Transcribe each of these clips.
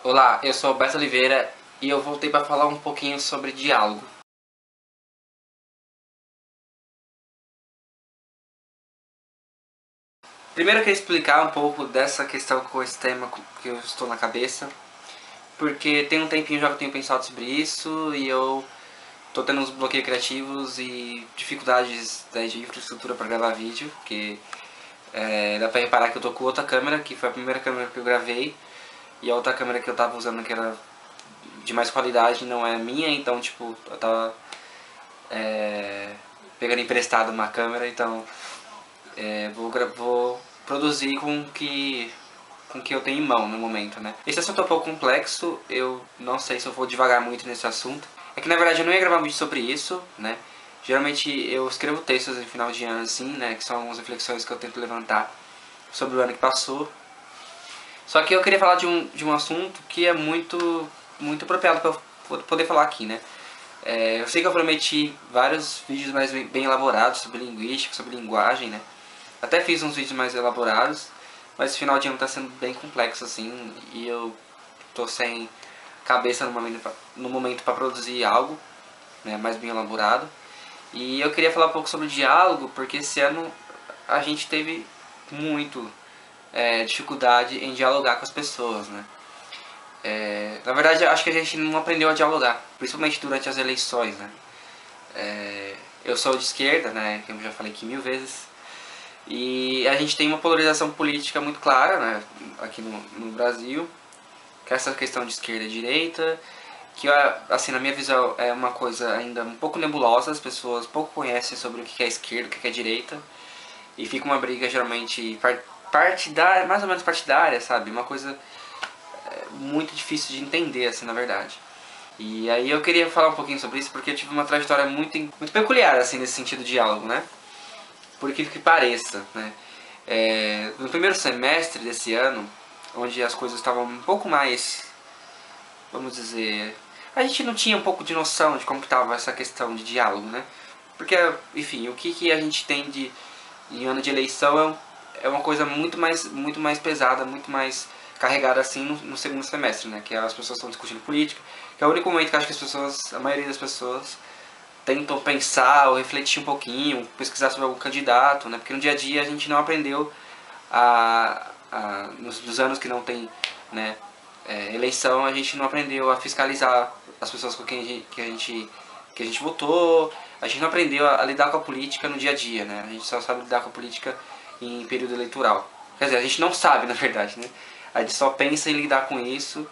Olá, eu sou Alberto Oliveira e eu voltei para falar um pouquinho sobre diálogo. Primeiro eu queria explicar um pouco dessa questão com esse tema que eu estou na cabeça, porque tem um tempinho já que eu tenho pensado sobre isso e eu tô tendo uns bloqueios criativos e dificuldades, né, de infraestrutura para gravar vídeo, porque dá pra reparar que eu tô com outra câmera, que foi a primeira câmera que eu gravei, e a outra câmera que eu tava usando, que era de mais qualidade, não é minha, então tipo, eu tava pegando emprestado uma câmera, então vou produzir com o que eu tenho em mão no momento, né? Esse assunto é um pouco complexo, eu não sei se eu vou devagar muito nesse assunto. É que na verdade eu não ia gravar um vídeo sobre isso, né? Geralmente eu escrevo textos no final de ano assim, né? Que são algumas reflexões que eu tento levantar sobre o ano que passou. Só que eu queria falar de um assunto que é muito apropriado para eu poder falar aqui, né? Eu sei que eu prometi vários vídeos mais bem elaborados sobre linguística, sobre linguagem, né? Até fiz uns vídeos mais elaborados, mas esse final de ano tá sendo bem complexo assim, e eu tô sem cabeça no momento para produzir algo, né, mais bem elaborado. E eu queria falar um pouco sobre o diálogo, porque esse ano a gente teve muito dificuldade em dialogar com as pessoas, né? Na verdade, eu acho que a gente não aprendeu a dialogar, principalmente durante as eleições, né? Eu sou de esquerda, né, como eu já falei aqui 1000 vezes, e a gente tem uma polarização política muito clara, né, aqui no Brasil, que é essa questão de esquerda e direita, que assim, na minha visão é uma coisa ainda um pouco nebulosa, as pessoas pouco conhecem sobre o que é esquerda, o que é direita, e fica uma briga geralmente partidária, mais ou menos partidária, sabe, uma coisa muito difícil de entender, assim, na verdade. E aí eu queria falar um pouquinho sobre isso porque eu tive uma trajetória muito peculiar, assim, nesse sentido de diálogo, né? Por que pareça, né? No primeiro semestre desse ano, onde as coisas estavam um pouco mais, vamos dizer, a gente não tinha um pouco de noção de como estava essa questão de diálogo, né? Porque, enfim, o que a gente tem em ano de eleição é uma coisa muito mais pesada, muito mais carregada assim no segundo semestre, né? Que as pessoas estão discutindo política, que é o único momento que eu acho que as pessoas, a maioria das pessoas, tentam pensar ou refletir um pouquinho, pesquisar sobre algum candidato, né? Porque no dia a dia a gente não aprendeu nos anos que não tem, né, eleição, a gente não aprendeu a fiscalizar as pessoas com quem que a gente votou, a gente não aprendeu a lidar com a política no dia a dia, né? A gente só sabe lidar com a política em período eleitoral. Quer dizer, a gente não sabe, na verdade, né? A gente só pensa em lidar com isso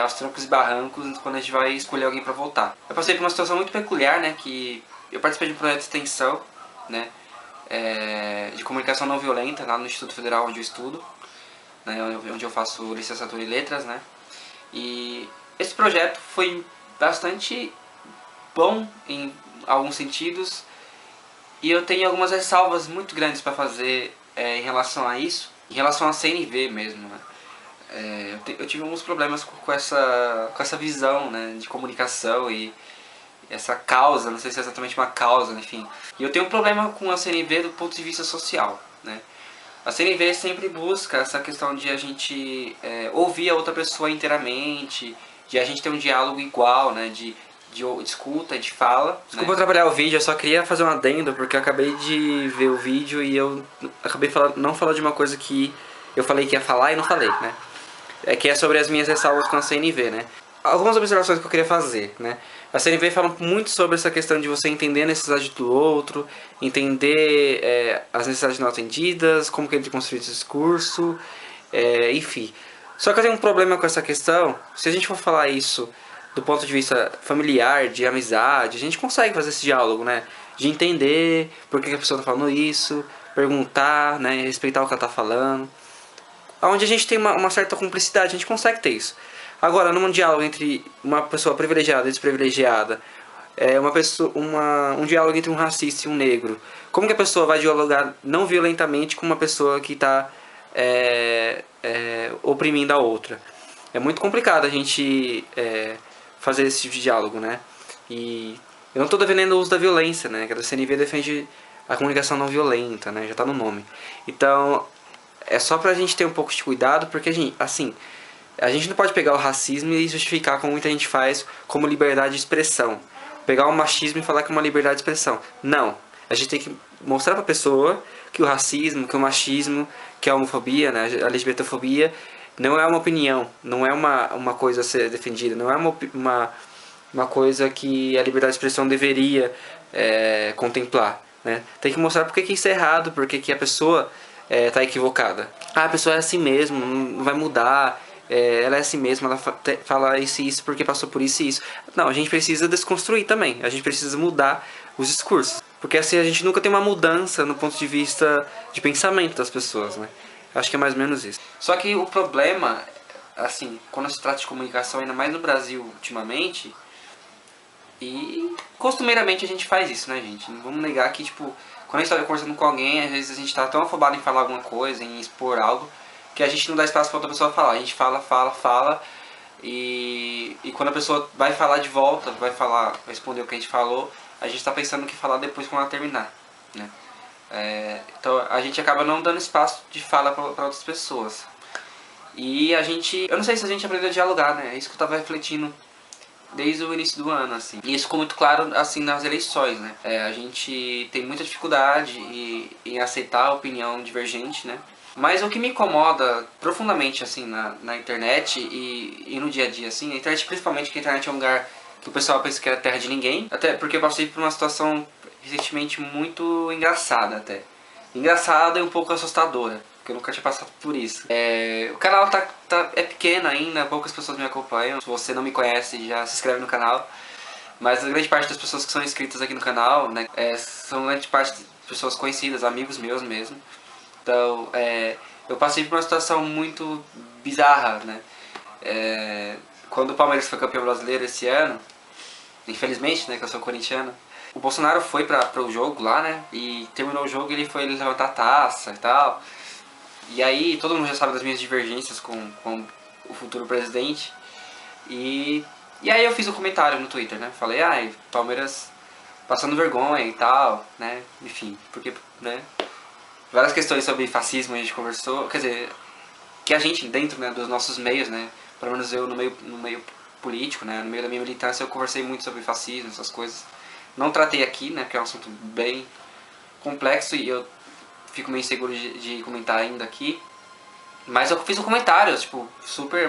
aos trancos e barrancos quando a gente vai escolher alguém para votar. Eu passei por uma situação muito peculiar, né? Que eu participei de um projeto de extensão, né? De comunicação não violenta lá no Instituto Federal onde eu estudo, né? Onde eu faço licenciatura em letras, né? E esse projeto foi bastante bom em alguns sentidos e eu tenho algumas ressalvas muito grandes para fazer em relação a isso, em relação a CNV mesmo, né? Eu tive alguns problemas com essa visão, né, de comunicação e essa causa, não sei se é exatamente uma causa, enfim. E eu tenho um problema com a CNV do ponto de vista social, né? A CNV sempre busca essa questão de a gente ouvir a outra pessoa inteiramente, de a gente ter um diálogo igual, né, de escuta, de fala. Desculpa atrapalhar o vídeo, eu só queria fazer um adendo, porque eu acabei de ver o vídeo e eu acabei não falando de uma coisa que eu falei que ia falar e não falei, né? Que é sobre as minhas ressalvas com a CNV, né? Algumas observações que eu queria fazer, né? A CNV fala muito sobre essa questão de você entender a necessidade do outro, entender as necessidades não atendidas, como que ele construir esse discurso, enfim. Só que eu tenho um problema com essa questão. Se a gente for falar isso do ponto de vista familiar, de amizade, a gente consegue fazer esse diálogo, né? De entender por que a pessoa está falando isso, perguntar, né? Respeitar o que ela está falando. Onde a gente tem uma certa cumplicidade, a gente consegue ter isso. Agora, num diálogo entre uma pessoa privilegiada e desprivilegiada, um diálogo entre um racista e um negro, como que a pessoa vai dialogar não violentamente com uma pessoa que está oprimindo a outra? É muito complicado a gente fazer esse tipo de diálogo, né? E eu não estou defendendo o uso da violência, né? Que a CNV defende a comunicação não violenta, né? Já está no nome. Então, é só pra gente ter um pouco de cuidado, porque, assim, A gente não pode pegar o racismo e justificar, como muita gente faz, como liberdade de expressão. Pegar o machismo e falar que é uma liberdade de expressão. Não. A gente tem que mostrar pra pessoa que o racismo, que o machismo, que a homofobia, né, a LGBTfobia, não é uma opinião, não é uma coisa a ser defendida, não é uma coisa que a liberdade de expressão deveria contemplar. Né? Tem que mostrar porque que isso é errado, porque que a pessoa tá equivocada. Ah, a pessoa é assim mesmo, não vai mudar, ela é assim mesmo, ela fala isso e isso porque passou por isso e isso. Não, a gente precisa desconstruir também, a gente precisa mudar os discursos. Porque assim a gente nunca tem uma mudança no ponto de vista de pensamento das pessoas, né? Acho que é mais ou menos isso. Só que o problema, assim, quando se trata de comunicação, ainda mais no Brasil ultimamente, e costumeiramente a gente faz isso, né, gente? Não vamos negar que, tipo, quando a gente tá conversando com alguém, às vezes a gente tá tão afobado em falar alguma coisa, em expor algo, que a gente não dá espaço pra outra pessoa falar. A gente fala, e quando a pessoa vai falar de volta, vai responder o que a gente falou, a gente tá pensando no que falar depois quando ela terminar, né? Então a gente acaba não dando espaço de fala pra outras pessoas. E a gente, eu não sei se a gente aprendeu a dialogar, né? É isso que eu tava refletindo desde o início do ano, assim. E isso ficou muito claro, assim, nas eleições, né? A gente tem muita dificuldade em aceitar a opinião divergente, né? Mas o que me incomoda profundamente, assim, na internet e no dia a dia, assim, a internet, principalmente, que a internet é um lugar que o pessoal pensa que é terra de ninguém, até porque eu passei por uma situação recentemente muito engraçada, até. Engraçada e um pouco assustadora, porque eu nunca tinha passado por isso. O canal é pequeno ainda, poucas pessoas me acompanham. Se você não me conhece, já se inscreve no canal. Mas a grande parte das pessoas que são inscritas aqui no canal, né, são grande parte de pessoas conhecidas, amigos meus mesmo. Então, eu passei por uma situação muito bizarra, né? Quando o Palmeiras foi campeão brasileiro esse ano, infelizmente, né, que eu sou corintiano, o Bolsonaro foi pro jogo lá, né, e terminou o jogo e ele foi levantar a taça e tal. E aí, todo mundo já sabe das minhas divergências com o futuro presidente. E aí eu fiz um comentário no Twitter, né, falei, Palmeiras passando vergonha e tal, né, enfim, porque, né, várias questões sobre fascismo a gente conversou, quer dizer, que a gente dentro, né, dos nossos meios, né, pelo menos eu no meio político, né, no meio da minha militância eu conversei muito sobre fascismo, essas coisas. Não tratei aqui, né, porque é um assunto bem complexo e eu fico meio inseguro de comentar ainda aqui. Mas eu fiz um comentário, tipo, super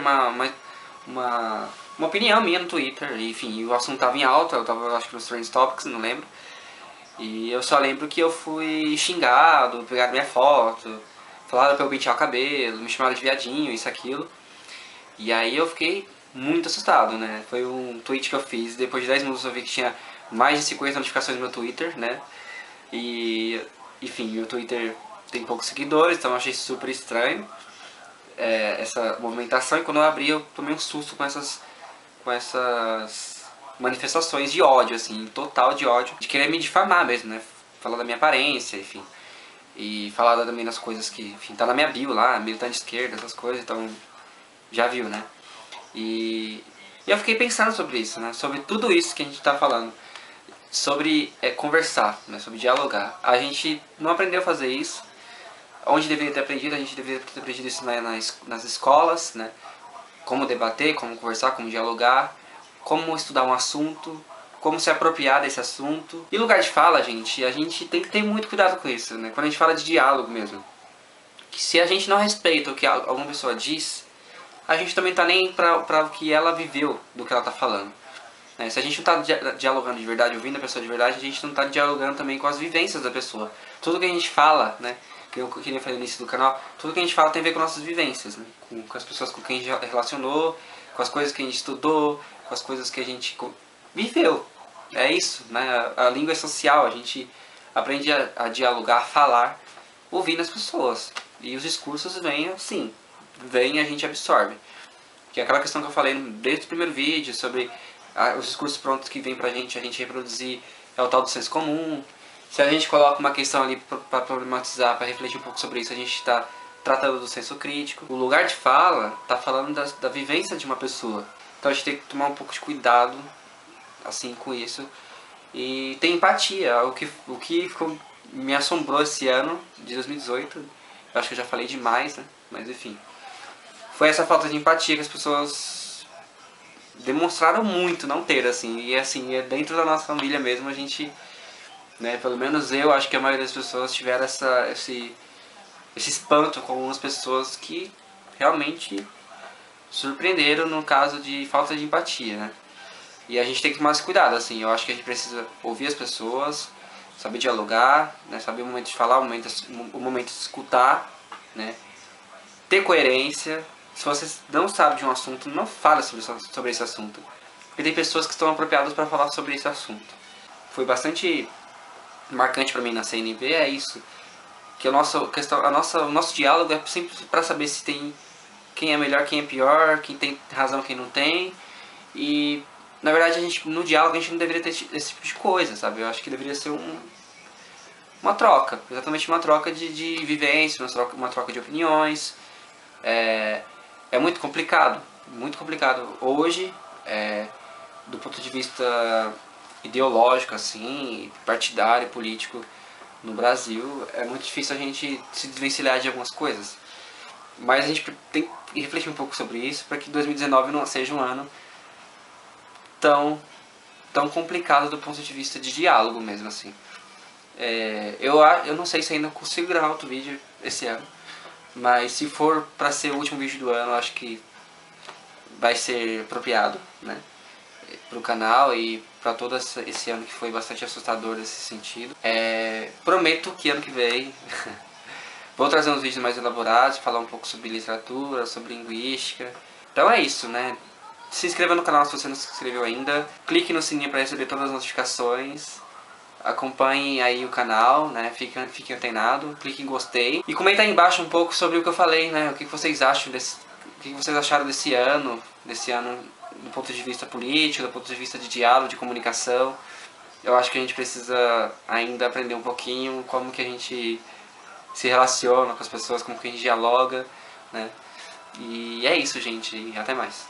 uma opinião minha no Twitter, enfim, o assunto tava em alta, eu tava acho que nos Trend Topics, não lembro. E eu só lembro que eu fui xingado, pegaram minha foto, falaram pra eu pentear o cabelo, me chamaram de viadinho, isso, aquilo. E aí eu fiquei muito assustado, né? Foi um tweet que eu fiz, depois de 10 minutos eu vi que tinha mais de 50 notificações no meu Twitter, né? E, enfim, meu Twitter tem poucos seguidores, então eu achei super estranho essa movimentação. E quando eu abri eu tomei um susto com essas manifestações de ódio, assim, total de ódio, de querer me difamar mesmo, né? Falar da minha aparência, enfim. E falar também das coisas que, enfim, tá na minha bio lá, militante de esquerda, essas coisas, então já viu, né? E eu fiquei pensando sobre isso, né? Sobre tudo isso que a gente tá falando. Sobre conversar, né? Sobre dialogar. A gente não aprendeu a fazer isso. Onde deveria ter aprendido, a gente deveria ter aprendido isso nas escolas, né? Como debater, como conversar, como dialogar, como estudar um assunto, como se apropriar desse assunto. E lugar de fala, gente, a gente tem que ter muito cuidado com isso, né? Quando a gente fala de diálogo mesmo. Que se a gente não respeita o que alguma pessoa diz, a gente também tá nem pra o que ela viveu do que ela tá falando. Se a gente não tá dialogando de verdade, ouvindo a pessoa de verdade, a gente não tá dialogando também com as vivências da pessoa. Tudo que a gente fala, né? Que eu queria fazer no início do canal, tudo que a gente fala tem a ver com nossas vivências, né? Com as pessoas com quem a gente relacionou, com as coisas que a gente estudou, com as coisas que a gente viveu. É isso, né? A língua é social, a gente aprende a dialogar, a falar, ouvindo as pessoas. E os discursos vêm assim, vêm e a gente absorve. Que é aquela questão que eu falei desde o primeiro vídeo, sobre os discursos prontos que vem pra gente, a gente reproduzir, é o tal do senso comum. Se a gente coloca uma questão ali para problematizar, para refletir um pouco sobre isso, a gente está tratando do senso crítico. O lugar de fala está falando da vivência de uma pessoa. Então a gente tem que tomar um pouco de cuidado assim com isso. E ter empatia. O que me assombrou esse ano de 2018, eu acho que eu já falei demais, né? Mas enfim. foi essa falta de empatia que as pessoas demonstraram muito não ter, assim. E assim, dentro da nossa família mesmo, a gente, né, pelo menos eu acho que a maioria das pessoas tiveram esse espanto com algumas pessoas que realmente surpreenderam no caso de falta de empatia, né? E a gente tem que tomar esse cuidado, assim. Eu acho que a gente precisa ouvir as pessoas, saber dialogar, né? Saber o momento de falar, o momento de escutar, né? Ter coerência. Se você não sabe de um assunto, não fale sobre esse assunto. Porque tem pessoas que estão apropriadas para falar sobre esse assunto. Foi bastante marcante para mim na CNV, é isso. Que o nosso diálogo é sempre para saber se tem quem é melhor, quem é pior, quem tem razão, quem não tem. E na verdade no diálogo a gente não deveria ter esse tipo de coisa, sabe? Eu acho que deveria ser uma troca, exatamente uma troca de vivência, uma troca de opiniões. É muito complicado hoje, do ponto de vista ideológico, assim, partidário, político no Brasil, é muito difícil a gente se desvencilhar de algumas coisas. Mas a gente tem que refletir um pouco sobre isso para que 2019 não seja um ano tão complicado do ponto de vista de diálogo mesmo, assim. Eu não sei se ainda consigo gravar outro vídeo esse ano, mas se for para ser o último vídeo do ano, eu acho que vai ser apropriado, né, pro canal e para todo esse ano que foi bastante assustador nesse sentido. Prometo que ano que vem vou trazer uns vídeos mais elaborados, falar um pouco sobre literatura, sobre linguística. Então é isso, né? Se inscreva no canal se você não se inscreveu ainda. Clique no sininho para receber todas as notificações. Acompanhe aí o canal, né? Fique antenado. Clique em gostei. E comenta aí embaixo um pouco sobre o que eu falei, né? O que vocês acham o que vocês acharam desse ano do ponto de vista político, do ponto de vista de diálogo, de comunicação. Eu acho que a gente precisa ainda aprender um pouquinho como que a gente se relaciona com as pessoas, como que a gente dialoga, né? E é isso, gente. Até mais.